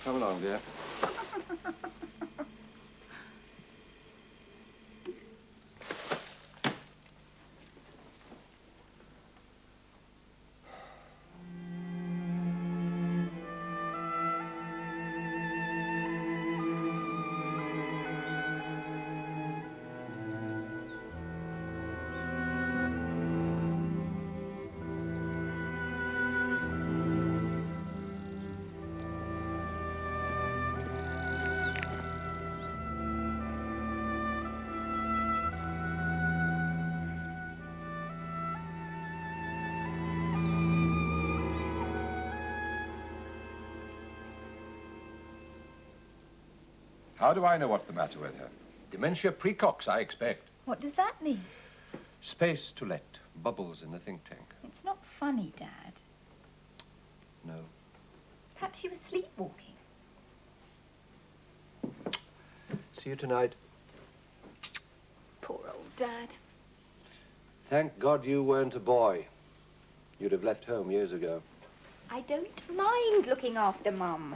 Come along, dear. How do I know what's the matter with her? Dementia precox, I expect. What does that mean? Space to let. Bubbles in the think tank. It's not funny, Dad. No. Perhaps she was sleepwalking. See you tonight. Poor old Dad. Thank God you weren't a boy. You'd have left home years ago. I don't mind looking after Mum.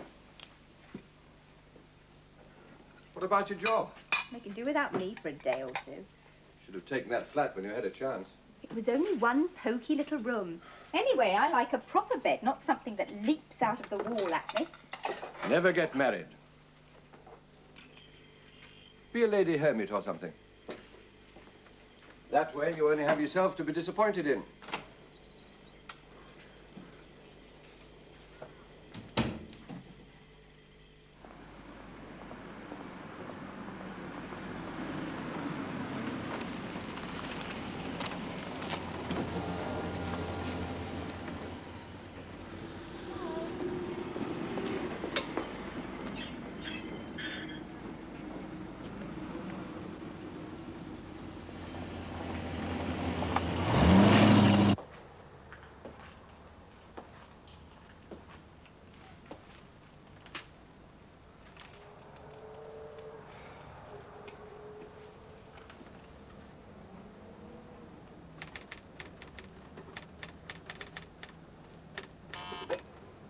What about your job? They can do without me for a day or two. Should have taken that flat when you had a chance. It was only one poky little room. Anyway, I like a proper bed, not something that leaps out of the wall at me. Never get married. Be a lady hermit or something. That way you only have yourself to be disappointed in.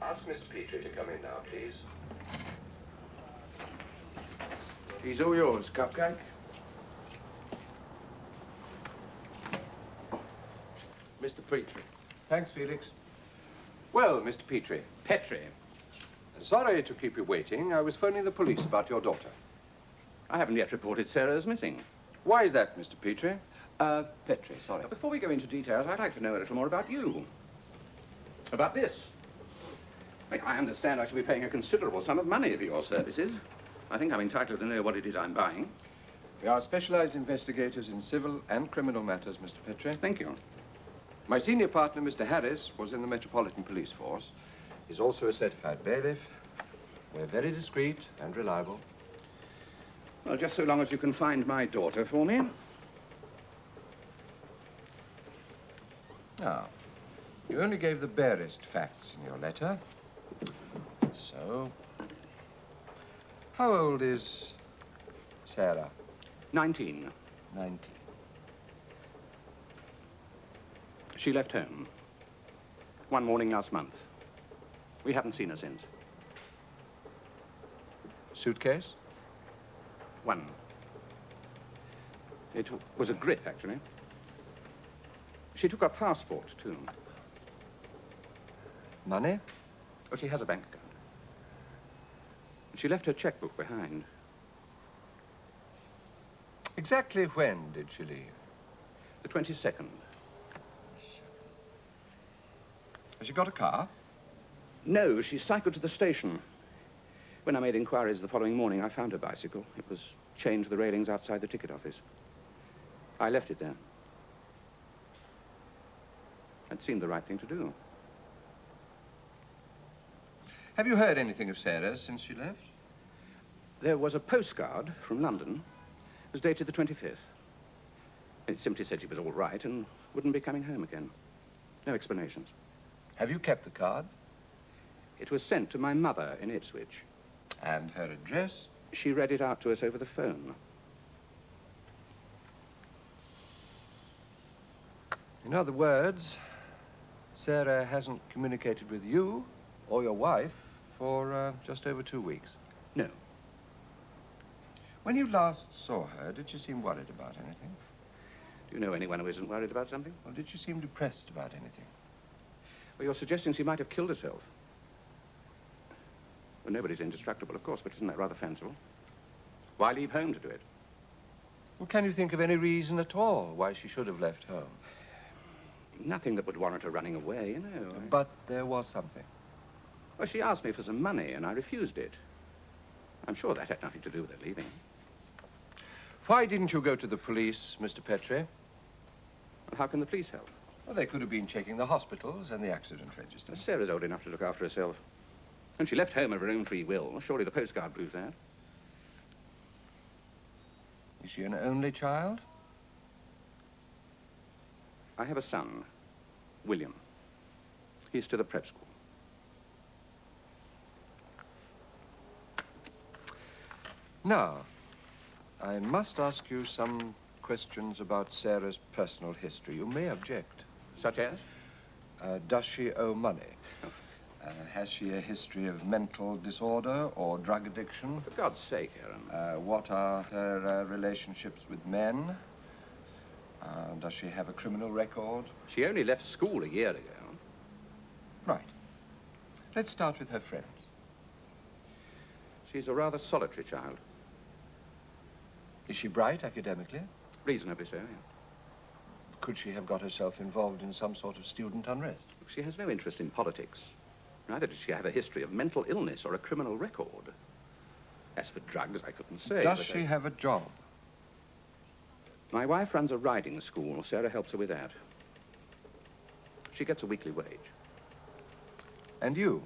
Ask Miss Petrie to come in now, please. She's all yours, Cupcake. Mr. Petrie. Thanks, Felix. Well, Mr. Petrie. Petrie. Sorry to keep you waiting. I was phoning the police about your daughter. I haven't yet reported Sarah as missing. Why is that, Mr. Petrie? Petrie, sorry. Before we go into details, I'd like to know a little more about you. About this. I understand I shall be paying a considerable sum of money for your services. I think I'm entitled to know what it is I'm buying. We are specialized investigators in civil and criminal matters, Mr. Petrie. Thank you. My senior partner, Mr. Harris, was in the Metropolitan Police Force. He's also a certified bailiff. We're very discreet and reliable. Well, just so long as you can find my daughter for me. Now, you only gave the barest facts in your letter. So, how old is Sarah? 19. 19. She left home one morning last month. We haven't seen her since. Suitcase? One. It was a grip, actually. She took her passport, too. Money? Oh, she has a bank account. She left her checkbook behind. Exactly when did she leave? The 22nd. Has she got a car? No, she cycled to the station. When I made inquiries the following morning, I found her bicycle. It was chained to the railings outside the ticket office. I left it there. It seemed the right thing to do. Have you heard anything of Sarah since she left? There was a postcard from London. It was dated the 25th. It simply said she was all right and wouldn't be coming home again. No explanations. Have you kept the card? It was sent to my mother in Ipswich. And her address? She read it out to us over the phone. In other words, Sarah hasn't communicated with you or your wife for just over 2 weeks. No. When you last saw her, did she seem worried about anything? Do you know anyone who isn't worried about something? Or did she seem depressed about anything? Well, you're suggesting she might have killed herself. Well, nobody's indestructible, of course, but isn't that rather fanciful? Why leave home to do it? Well, can you think of any reason at all why she should have left home? Nothing that would warrant her running away, you know. But there was something. Well, she asked me for some money, and I refused it. I'm sure that had nothing to do with her leaving. Why didn't you go to the police, Mr. Petrie? Well, how can the police help? Well, they could have been checking the hospitals and the accident register. Sarah's old enough to look after herself. And she left home of her own free will. Surely the postcard proves that. Is she an only child? I have a son, William. He's still at prep school. Now, I must ask you some questions about Sarah's personal history. You may object. Such as? Does she owe money? Has she a history of mental disorder or drug addiction? For God's sake, Aaron. What are her relationships with men? Does she have a criminal record? She only left school a year ago. Right. Let's start with her friends. She's a rather solitary child. Is she bright academically? Reasonably so, yeah. Could she have got herself involved in some sort of student unrest? She has no interest in politics. Neither does she have a history of mental illness or a criminal record. As for drugs, I couldn't say. Does she have a job? My wife runs a riding school. Sarah helps her with that. She gets a weekly wage. And you?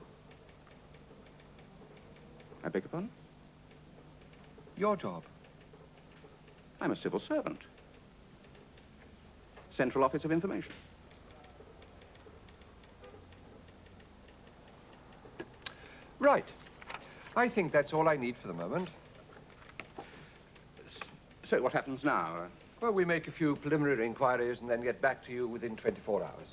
I beg your pardon? Your job? I'm a civil servant. Central Office of Information. Right. I think that's all I need for the moment. So what happens now? Well, we make a few preliminary inquiries and then get back to you within 24 hours.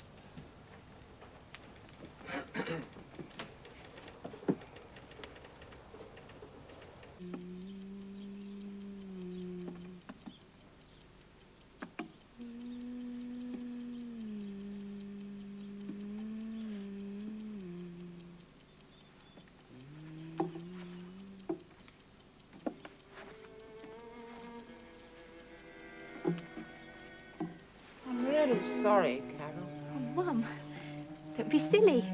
I'm really sorry, Carol. Oh, Mum, don't be silly.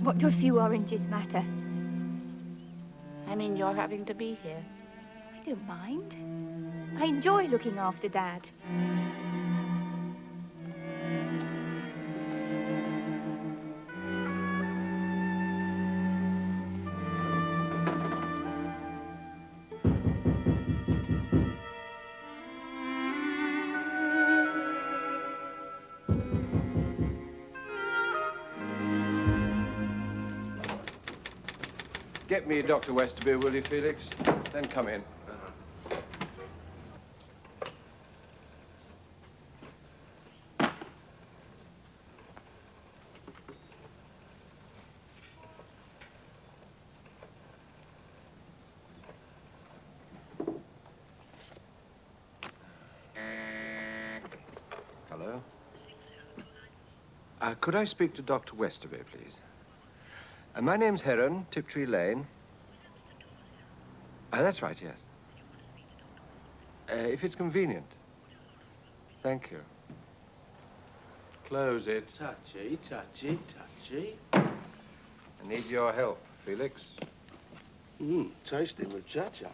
What do a few oranges matter? I mean, you're having to be here. I don't mind. I enjoy looking after Dad. Get me Dr. Westerby, will you, Felix? Then come in. Hello? Could I speak to Dr. Westerby, please? My name's Heron, Tiptree Lane. That's right, yes. If it's convenient. Thank you. Close it. Touchy, touchy, touchy. I need your help, Felix. Tasty muchacha.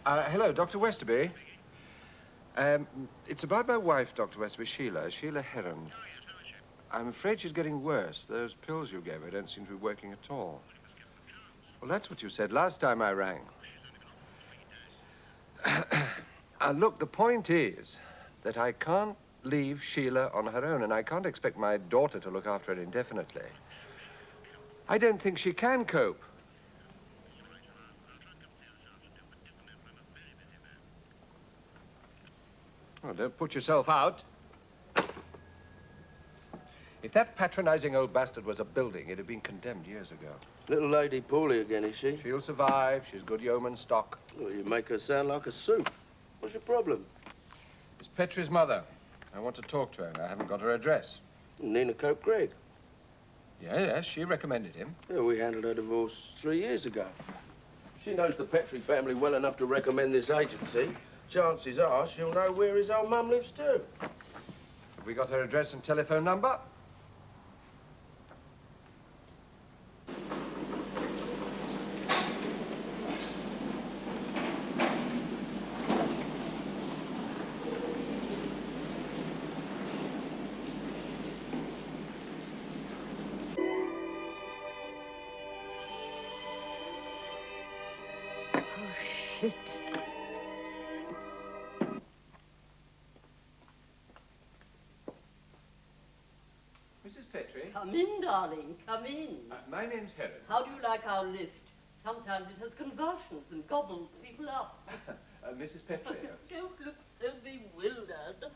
Hello, Dr. Westerby. It's about my wife, Dr. Westerby, Sheila Heron. I'm afraid she's getting worse. Those pills you gave her don't seem to be working at all. Well, that's what you said last time I rang. Look, the point is that I can't leave Sheila on her own, and I can't expect my daughter to look after her indefinitely. I don't think she can cope. Oh, don't put yourself out. If that patronizing old bastard was a building, it'd have been condemned years ago. Little lady poorly again, is she? She'll survive. She's good yeoman stock. Well, you make her sound like a soup. What's your problem? It's Petrie's mother. I want to talk to her, and I haven't got her address. Nina Cope Gregg. Yes, she recommended him. Yeah, we handled her divorce 3 years ago. She knows the Petrie family well enough to recommend this agency. Chances are she'll know where his old mum lives too. Have we got her address and telephone number? Shit. Mrs. Petrie? Come in, darling, come in. My name's Heron. How do you like our lift? Sometimes it has convulsions and gobbles people up. Mrs. Petrie? Don't look so bewildered.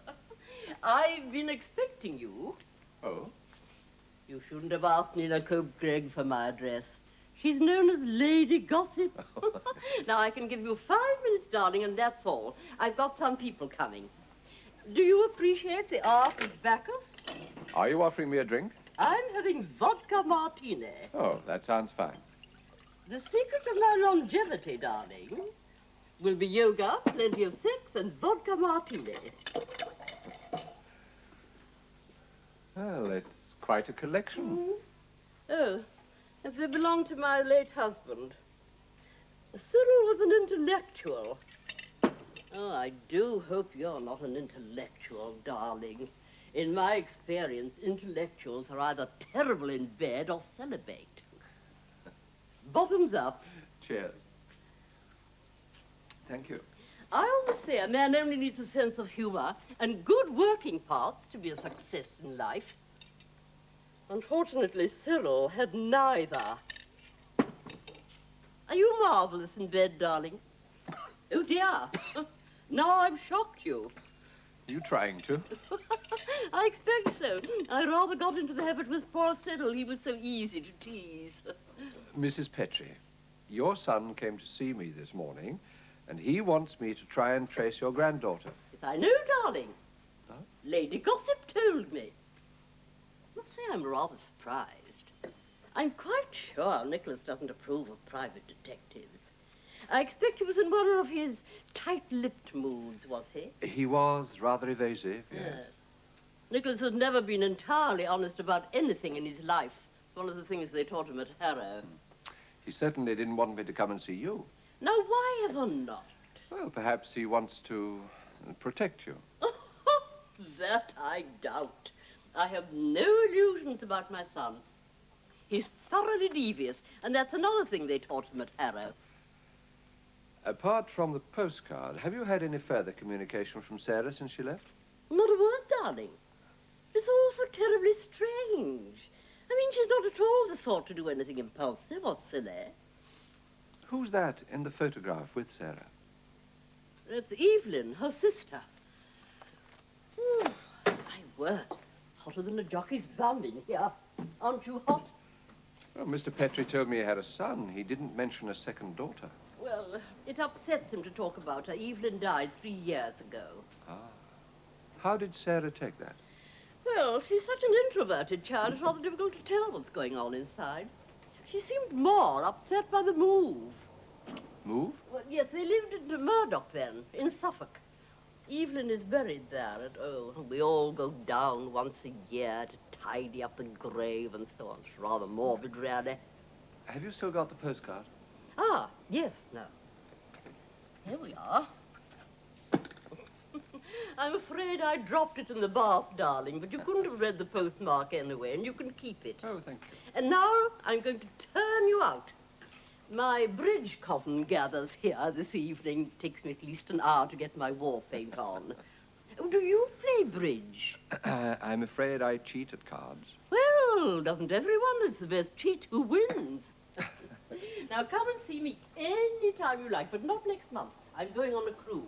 I've been expecting you. Oh? You shouldn't have asked Nina Cope Gregg for my address. She's known as Lady Gossip. Now, I can give you 5 minutes, darling, and that's all. I've got some people coming. Do you appreciate the art of Bacchus? Are you offering me a drink? I'm having vodka martini. Oh, that sounds fine. The secret of my longevity, darling, will be yoga, plenty of sex, and vodka martini. Well, it's quite a collection. Oh, if they belonged to my late husband. Cyril was an intellectual. Oh, I do hope you're not an intellectual, darling. In my experience, intellectuals are either terrible in bed or celibate. Bottoms up. Cheers. Thank you. I always say a man only needs a sense of humor and good working parts to be a success in life. Unfortunately, Cyril had neither. Are you marvelous in bed, darling? Oh, dear. Now I've shocked you. Are you trying to? I expect so. I rather got into the habit with poor Cyril. He was so easy to tease. Mrs. Petrie, your son came to see me this morning, and he wants me to try and trace your granddaughter. Yes, I know, darling. Huh? Lady Gossip told me. I must say I'm rather surprised. I'm quite sure Nicholas doesn't approve of private detectives. I expect he was in one of his tight-lipped moods, was he? He was rather evasive, yes. Yes. Nicholas has never been entirely honest about anything in his life, as one of the things they taught him at Harrow. He certainly didn't want me to come and see you. Now, why ever not? Well, perhaps he wants to protect you. That I doubt. I have no illusions about my son. He's thoroughly devious, and that's another thing they taught him at Harrow. Apart from the postcard, have you had any further communication from Sarah since she left? Not a word, darling. It's all so terribly strange. I mean, she's not at all the sort to do anything impulsive or silly. Who's that in the photograph with Sarah? That's Evelyn, her sister. My word, it's hotter than a jockey's bum in here. Aren't you hot? Well, Mr. Petrie told me he had a son. He didn't mention a second daughter. Well, it upsets him to talk about her. Evelyn died 3 years ago. Ah. How did Sarah take that? Well, she's such an introverted child, it's rather difficult to tell what's going on inside. She seemed more upset by the move. Move? Well, yes, they lived in Murdoch then, in Suffolk. Evelyn is buried there, and we all go down once a year to tidy up the grave and so on. It's rather morbid, really. Have you still got the postcard? Ah, yes, now. Here we are. I'm afraid I dropped it in the bath, darling, but you couldn't have read the postmark anyway, and you can keep it. Oh, thank you. And now I'm going to turn you out. My bridge coven gathers here this evening. It takes me at least an hour to get my war paint on. Do you play bridge? I'm afraid I cheat at cards. Well, doesn't everyone? It's the best cheat who wins. Now, come and see me any time you like, but not next month. I'm going on a cruise.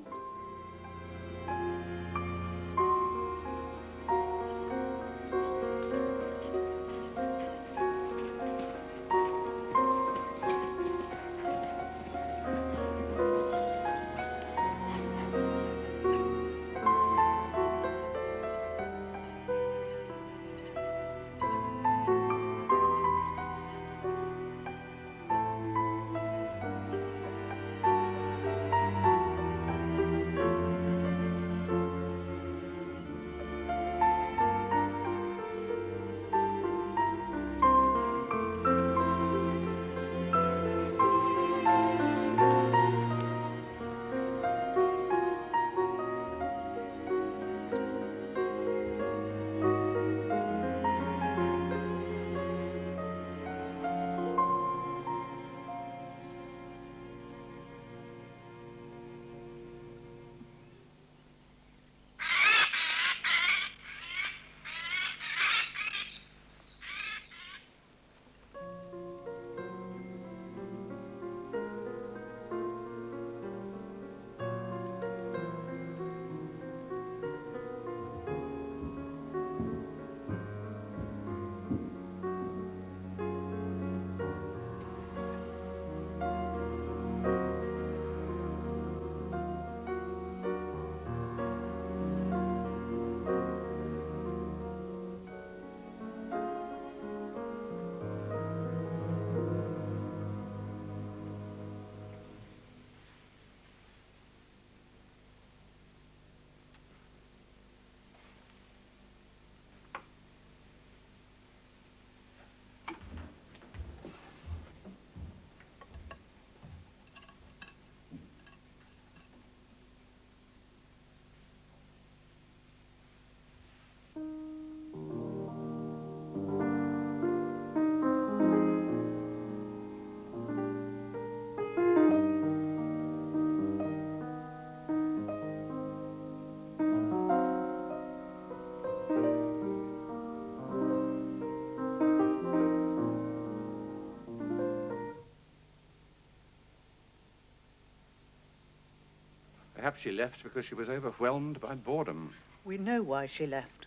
Perhaps she left because she was overwhelmed by boredom. We know why she left.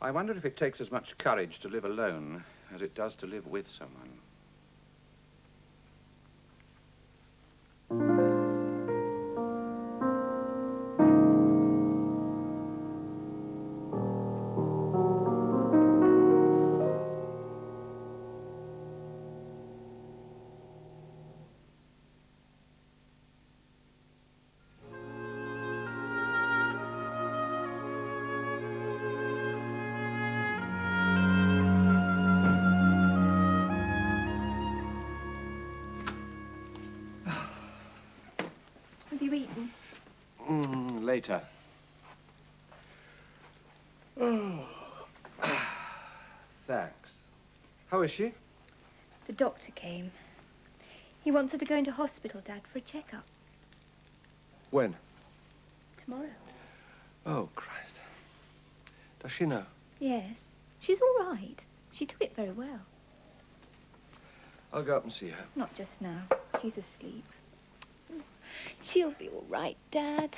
I wonder if it takes as much courage to live alone as it does to live with someone. later. Oh. Thanks. How is she? The doctor came. He wants her to go into hospital, Dad, for a checkup. When? Tomorrow. Oh, Christ. Does she know? Yes. She's all right. She took it very well. I'll go up and see her. Not just now. She's asleep. She'll be all right, Dad.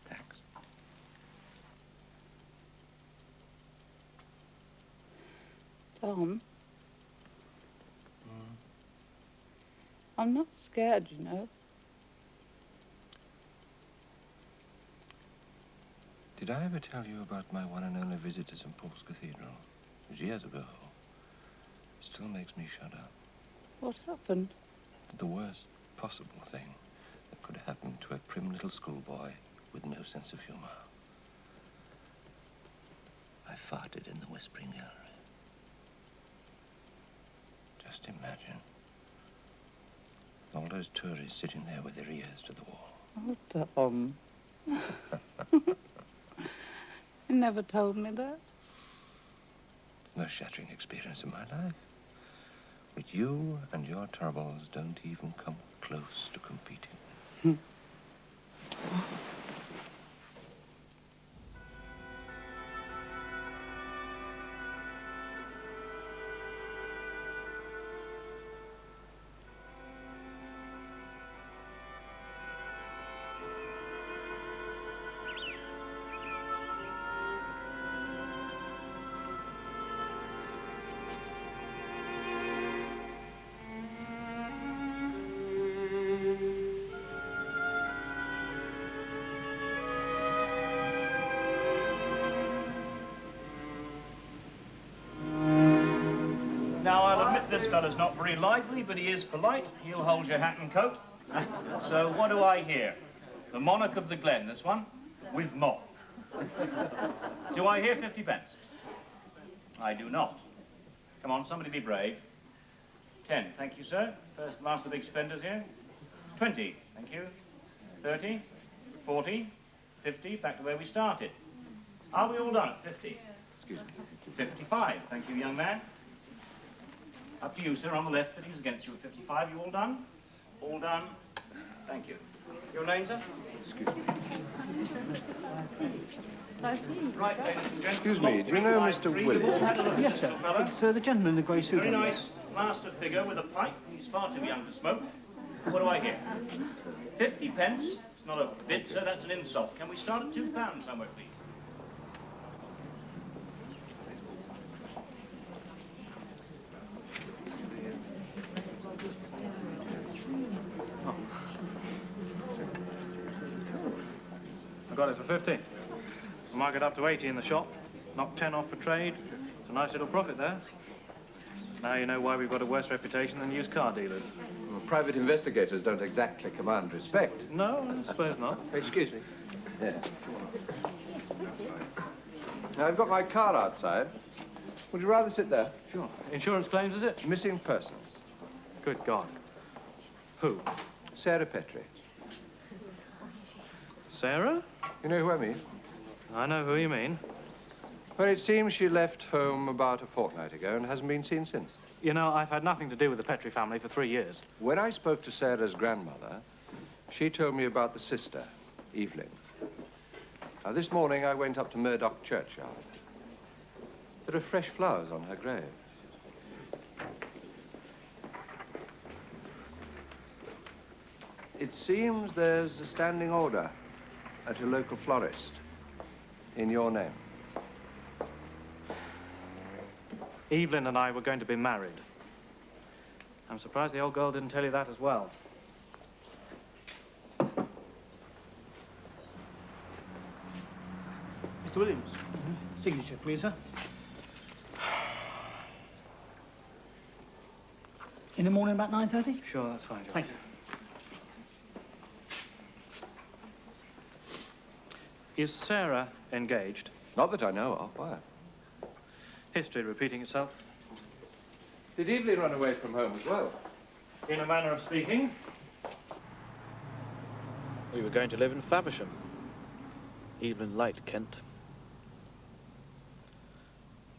Thanks. Tom? I'm not scared, you know. Did I ever tell you about my one and only visit to St. Paul's Cathedral? It was years ago. It still makes me shudder. What happened? The worst possible thing that could happen to a prim little schoolboy with no sense of humor. I farted in the Whispering Gallery. Just imagine. All those tourists sitting there with their ears to the wall. Oh, Tom. You never told me that. It's the most shattering experience of my life. But you and your troubles don't even come close to competing. Now, I'll admit this fella's not very lively, but he is polite. He'll hold your hat and coat. So, what do I hear? The Monarch of the Glen, this one, with mop. Do I hear 50 pence? I do not. Come on, somebody be brave. 10, thank you, sir. First and last of the big spenders here. 20, thank you. 30, 40, 50, back to where we started. Are we all done at 50? Excuse me. 55, thank you, young man. Up to you, sir, on the left, but he was against you at 55. You all done? All done. Thank you. Your name, sir? Excuse me. Right, ladies and gentlemen. Excuse me, do you know Mr. Williams? Yes, sir. It's the gentleman in the grey suit. Very nice master figure with a pipe. He's far too young to smoke. What do I hear? 50 pence. It's not a bid, sir. That's an insult. Can we start at £2 somewhere, please? I got it for 50. I'll mark it up to 80 in the shop. Knock 10 off for trade. It's a nice little profit there. Now you know why we've got a worse reputation than used car dealers. Well, private investigators don't exactly command respect. No, I suppose not. Excuse me. Yeah. Now, I've got my car outside. Would you rather sit there? Sure. Insurance claims, is it? Missing persons. Good God. Who? Sarah Petrie. Sarah? You know who I mean? I know who you mean. Well, it seems she left home about a fortnight ago and hasn't been seen since. You know, I've had nothing to do with the Petrie family for 3 years. When I spoke to Sarah's grandmother, she told me about the sister, Evelyn. Now, this morning I went up to Murdoch churchyard. There are fresh flowers on her grave. It seems there's a standing order at a local florist in your name. Evelyn and I were going to be married. I'm surprised the old girl didn't tell you that as well. Mr. Williams, signature, please, sir. In the morning about 9:30? Sure, that's fine, George. Thank you. Is Sarah engaged? Not that I know of. Why? History repeating itself. Did Evelyn run away from home as well? In a manner of speaking. We were going to live in Faversham. Evelyn liked Kent.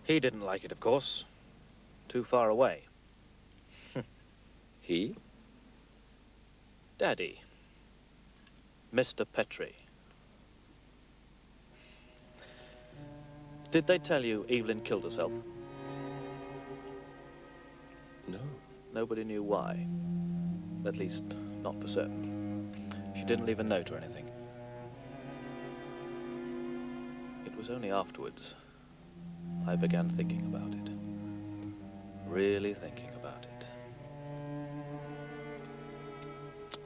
He didn't like it, of course. Too far away. He? Daddy. Mr. Petrie. Did they tell you Evelyn killed herself? No. Nobody knew why. At least, not for certain. She didn't leave a note or anything. It was only afterwards I began thinking about it. Really thinking about it.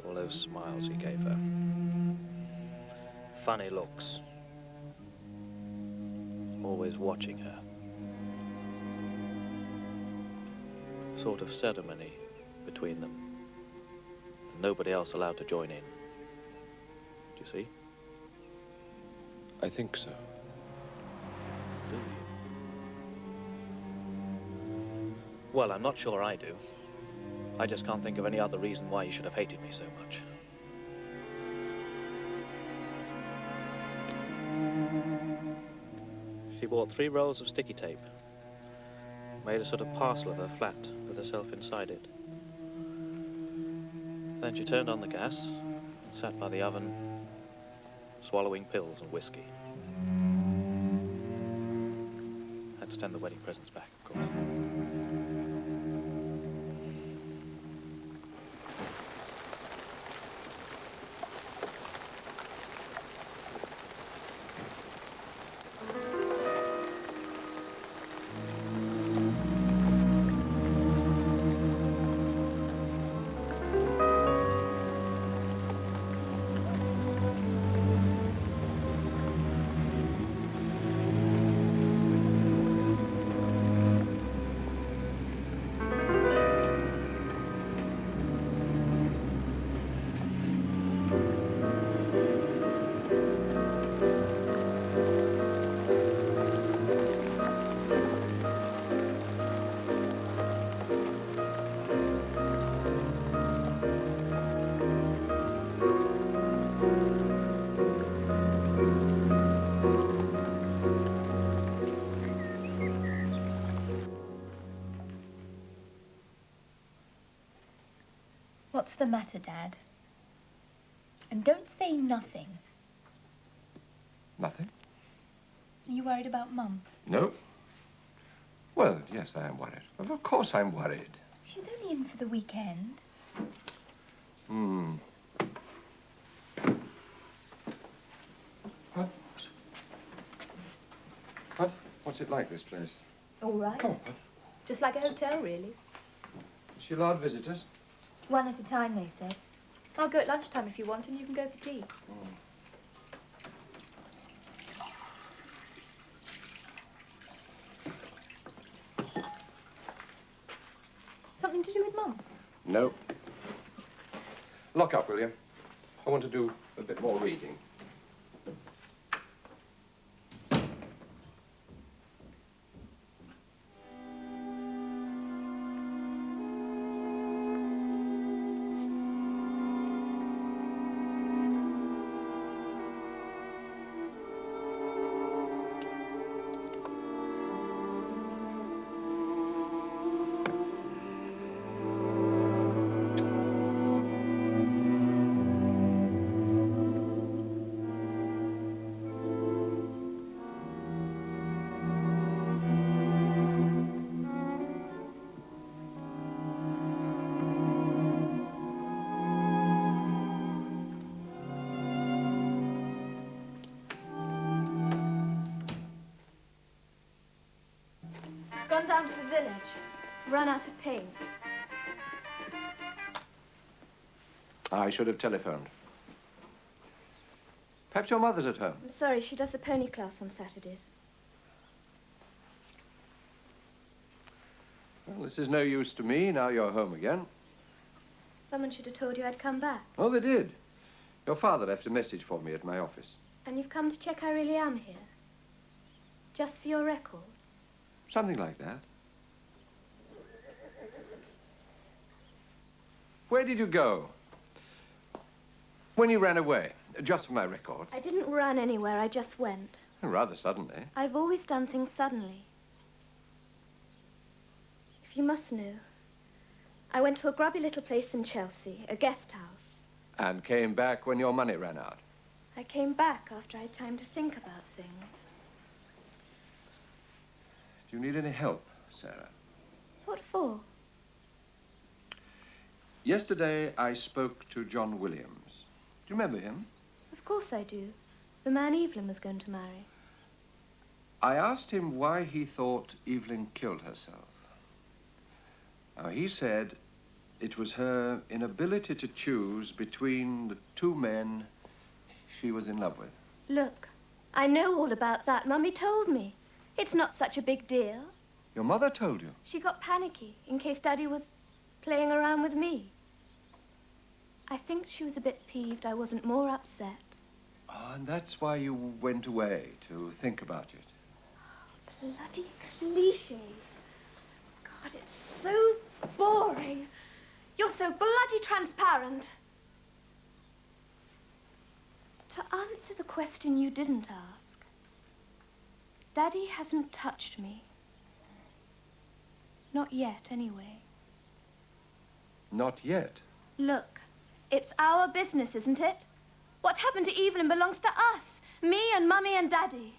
All those smiles he gave her. Funny looks. Always watching her. Sort of ceremony between them. And nobody else allowed to join in. Do you see? I think so. Do you? Well, I'm not sure I do. I just can't think of any other reason why you should have hated me so much. She bought 3 rolls of sticky tape. Made a sort of parcel of her flat with herself inside it. Then she turned on the gas and sat by the oven, swallowing pills and whiskey. Had to send the wedding presents back, of course. What's the matter, Dad? And don't say nothing. Nothing? Are you worried about Mum? No. Well, yes, I am worried. Of course I'm worried. She's only in for the weekend. What? What? What's it like, this place? All right. Come on, Puff. Just like a hotel, really. Is she allowed visitors? One at a time, they said. I'll go at lunchtime if you want, and you can go for tea. Something to do with Mum? No. Lock up, will you? I want to do a bit more reading. Gone down to the village. Run out of paint. I should have telephoned. Perhaps your mother's at home. I'm sorry, she does a pony class on Saturdays. Well, this is no use to me. Now you're home again. Someone should have told you I'd come back. Oh, they did. Your father left a message for me at my office. And you've come to check I really am here? Just for your records? Something like that. Where did you go? When you ran away? Just for my record. I didn't run anywhere, I just went. Rather suddenly. I've always done things suddenly. If you must know, I went to a grubby little place in Chelsea, a guest house. And came back when your money ran out. I came back after I had time to think about things. Do you need any help, Sarah? What for? Yesterday, I spoke to John Williams. Do you remember him? Of course I do. The man Evelyn was going to marry. I asked him why he thought Evelyn killed herself. Now, he said it was her inability to choose between the two men she was in love with. Look, I know all about that. Mummy told me. It's not such a big deal. Your mother told you? She got panicky in case Daddy was playing around with me. I think she was a bit peeved I wasn't more upset. Oh, and that's why you went away, to think about it. Bloody cliches. God, it's so boring. You're so bloody transparent. To answer the question you didn't ask, Daddy hasn't touched me. Not yet, anyway. Not yet. Look, it's our business, isn't it? What happened to Evelyn belongs to us. Me and Mummy and Daddy.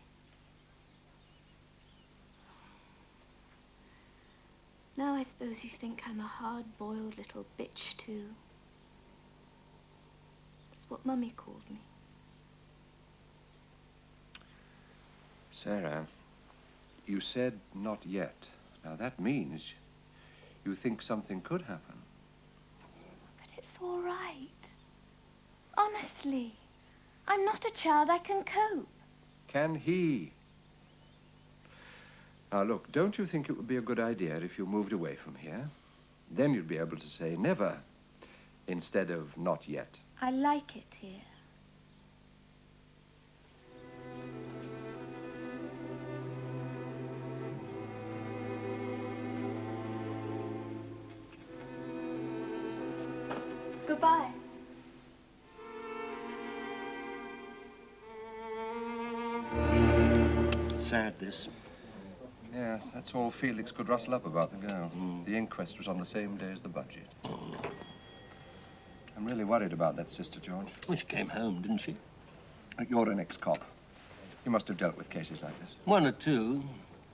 Now I suppose you think I'm a hard-boiled little bitch, too. That's what Mummy called me. Sarah, you said not yet. Now, that means you think something could happen. But it's all right. Honestly, I'm not a child. I can cope. Can he? Now, look, don't you think it would be a good idea if you moved away from here? Then you'd be able to say never instead of not yet. I like it here. Goodbye. Sad, this. Yes, that's all Felix could rustle up about the girl. The inquest was on the same day as the budget. I'm really worried about that sister, George. Well, she came home, didn't she? You're an ex-cop. You must have dealt with cases like this. One or two.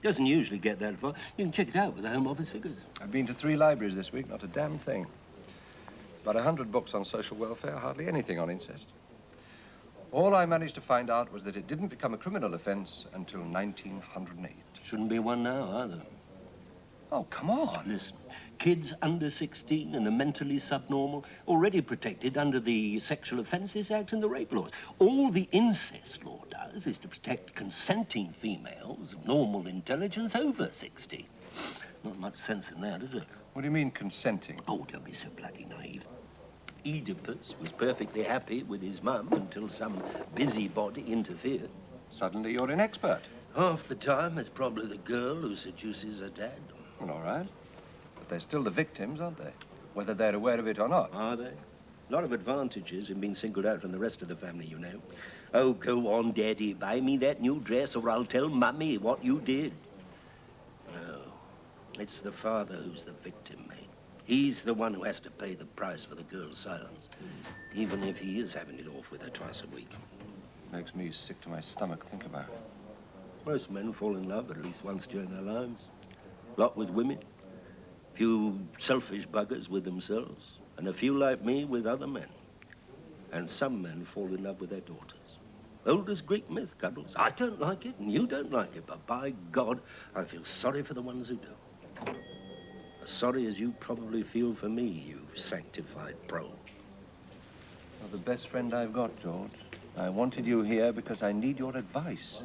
Doesn't usually get that far. You can check it out with the Home Office figures. I've been to 3 libraries this week, not a damn thing. About 100 books on social welfare, hardly anything on incest. All I managed to find out was that it didn't become a criminal offense until 1908. Shouldn't be one now, either. Oh, come on. Listen, kids under 16 and the mentally subnormal already protected under the Sexual Offences Act and the rape laws. All the incest law does is to protect consenting females of normal intelligence over 16. Not much sense in that, is it? What do you mean, consenting? Oh, don't be so bloody naive. Oedipus was perfectly happy with his mum until some busybody interfered. Suddenly you're an expert. Half the time, it's probably the girl who seduces her dad. Well, all right. But they're still the victims, aren't they? Whether they're aware of it or not. Are they? A lot of advantages in being singled out from the rest of the family, you know. Oh, go on, Daddy, buy me that new dress or I'll tell Mummy what you did. No, it's the father who's the victim, mate. He's the one who has to pay the price for the girl's silence, even if he is having it off with her twice a week. Makes me sick to my stomach, think about it. Most men fall in love at least once during their lives. A lot with women. A few selfish buggers with themselves. And a few like me with other men. And some men fall in love with their daughters. Old as Greek myth, Cuddles. I don't like it, and you don't like it, but by God, I feel sorry for the ones who do. As sorry as you probably feel for me, you sanctified pro. You're the best friend I've got, George. I wanted you here because I need your advice.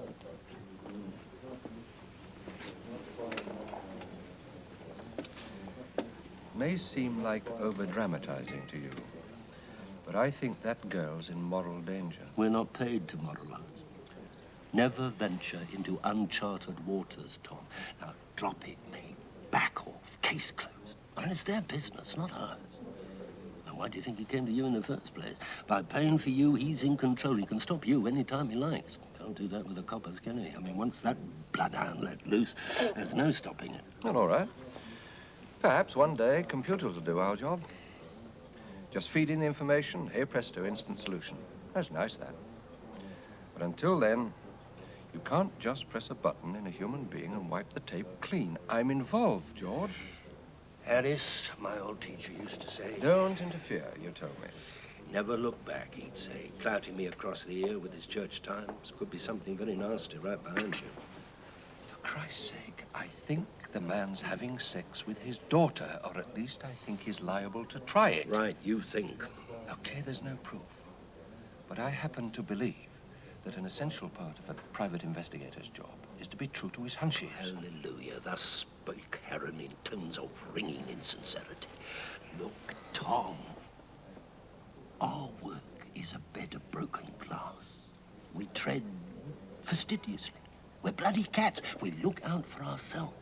May seem like over-dramatizing to you, but I think that girl's in moral danger. We're not paid to moralize. Never venture into uncharted waters, Tom. Now, drop it, mate. Back off. Case closed. I mean, it's their business, not ours. And Why do you think he came to you in the first place? By paying for you, he's in control. He can stop you any time he likes. Can't do that with the coppers, can he? I mean, once that bloodhound let loose, there's no stopping it. Well, all right. Perhaps one day computers will do our job. Just feed in the information, hey presto, instant solution. That's nice, that. But until then, you can't just press a button in a human being and wipe the tape clean. I'm involved, George. Harris, my old teacher, used to say... Don't interfere, you told me. Never look back, he'd say, clouting me across the ear with his church times. Could be something very nasty right behind you. For Christ's sake, I think the man's having sex with his daughter, or at least I think he's liable to try it. Right, you think. Okay, there's no proof. But I happen to believe that an essential part of a private investigator's job is to be true to his hunches. Hallelujah. Thus spake Heron in tones of ringing insincerity. Look, Tom, our work is a bed of broken glass. We tread fastidiously. We're bloody cats. We look out for ourselves.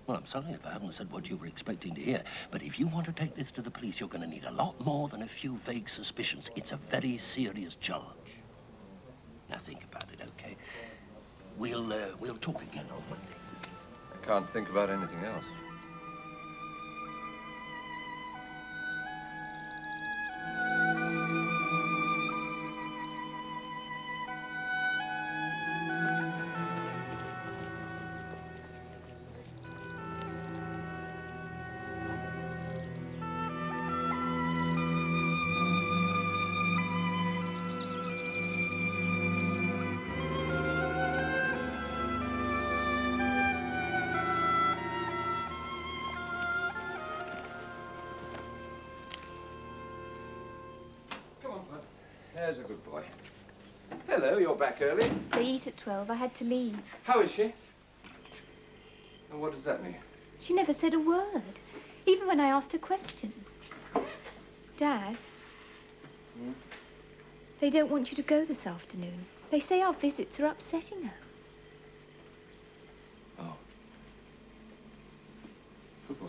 Well, I'm sorry if I haven't said what you were expecting to hear, but if you want to take this to the police, you're going to need a lot more than a few vague suspicions. It's a very serious charge. Now think about it, okay? We'll talk again on Monday. I can't think about anything else. There's a good boy. Hello, you're back early. They eat at 12. I had to leave. How is she? And what does that mean? She never said a word, even when I asked her questions. Dad, they don't want you to go this afternoon. They say our visits are upsetting her. Oh. Good boy.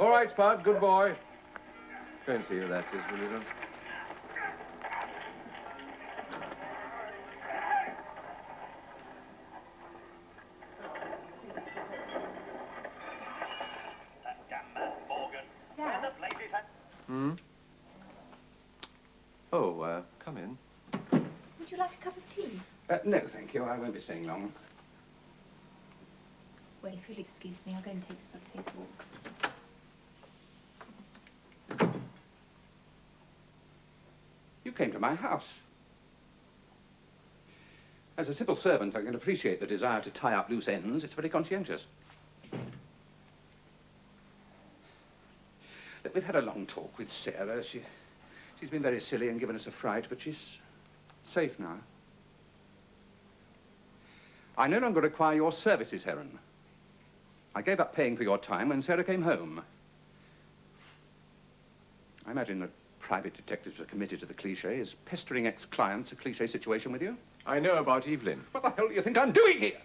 All right, Spud, good boy. Go and see who that is, will you, then? Dad? Hmm? Oh, come in. Would you like a cup of tea? No, thank you. I won't be staying long. Well, if you'll excuse me, I'll go and take Spud for his walk. You came to my house. As a civil servant, I can appreciate the desire to tie up loose ends. It's very conscientious. Look, we've had a long talk with Sarah. She's been very silly and given us a fright, but she's safe now. I no longer require your services, Heron. I gave up paying for your time when Sarah came home. I imagine that private detectives are committed to the cliché. Is pestering ex-clients a cliché situation with you? I know about Evelyn. What the hell do you think I'm doing here?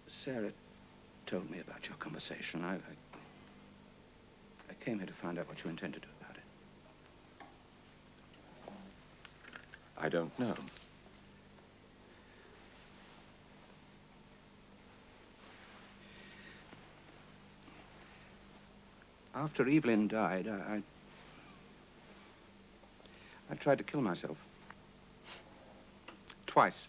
Sarah told me about your conversation. I came here to find out what you intend to do about it. I don't know. After Evelyn died, I tried to kill myself. Twice.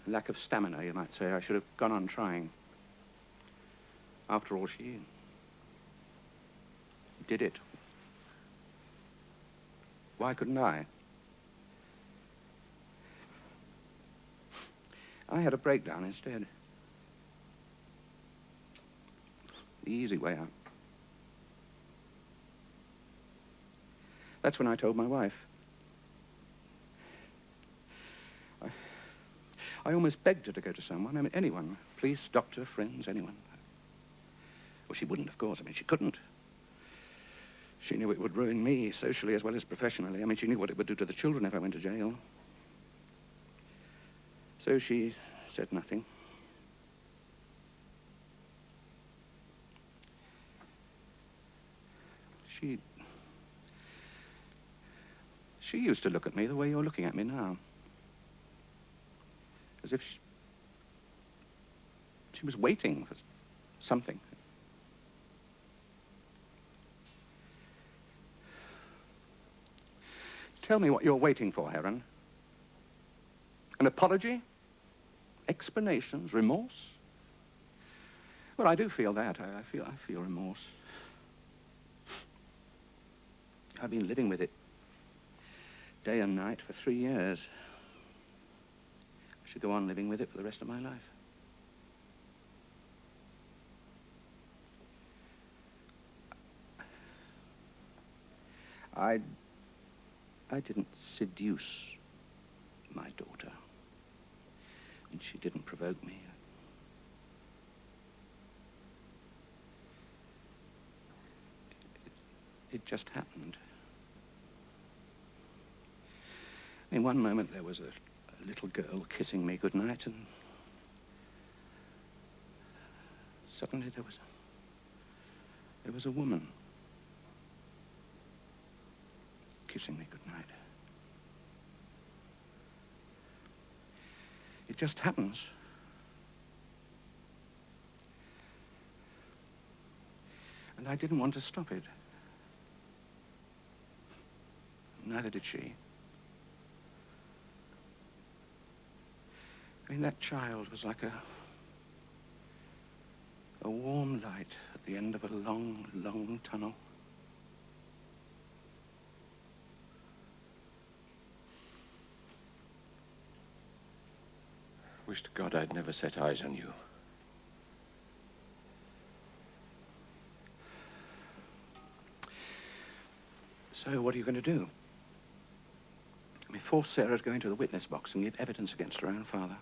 Lack of stamina, you might say. I should have gone on trying. After all, she did it. Why couldn't I? I had a breakdown instead. The easy way out. That's when I told my wife. I almost begged her to go to someone. I mean, anyone. Police, doctor, friends, anyone. Well, she wouldn't, of course. I mean, she couldn't. She knew it would ruin me, socially as well as professionally. I mean, she knew what it would do to the children if I went to jail. So she said nothing. She used to look at me the way you're looking at me now. As if she was waiting for something. Tell me what you're waiting for, Heron. An apology? Explanations? Remorse? Well, I do feel that. I feel remorse. I've been living with it day and night for 3 years. I should go on living with it for the rest of my life. I didn't seduce my daughter. I mean, she didn't provoke me. It just happened. In one moment, there was a little girl kissing me goodnight, and suddenly there was a woman kissing me goodnight. It just happens. And I didn't want to stop it. Neither did she. I mean, that child was like a warm light at the end of a long, long tunnel. Wish to God I'd never set eyes on you. So what are you going to do? I mean, force Sarah to go into the witness box and give evidence against her own father.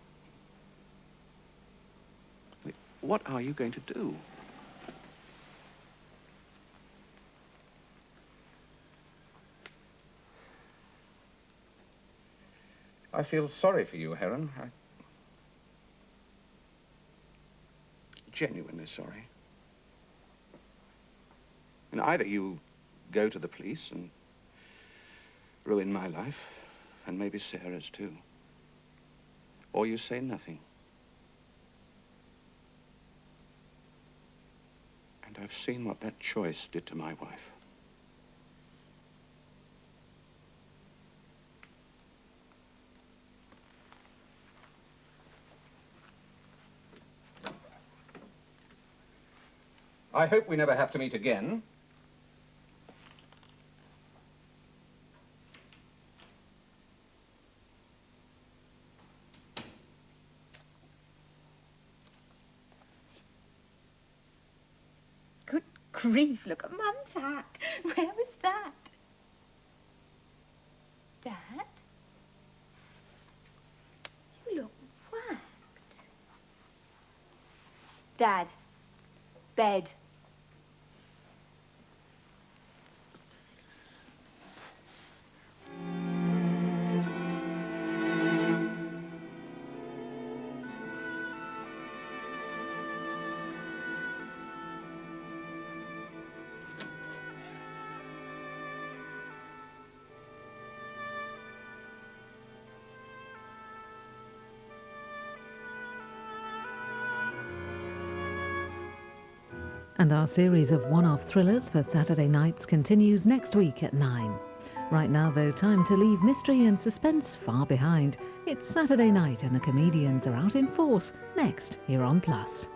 I mean, what are you going to do? I feel sorry for you, Heron. Genuinely sorry. And either you go to the police and ruin my life, and maybe Sarah's too, or you say nothing. And I've seen what that choice did to my wife. I hope we never have to meet again. Good grief, look at Mum's hat. Where was that? Dad? You look whacked. Dad, bed. And our series of one-off thrillers for Saturday nights continues next week at 9. Right now, though, time to leave mystery and suspense far behind. It's Saturday night and the comedians are out in force next here on Plus.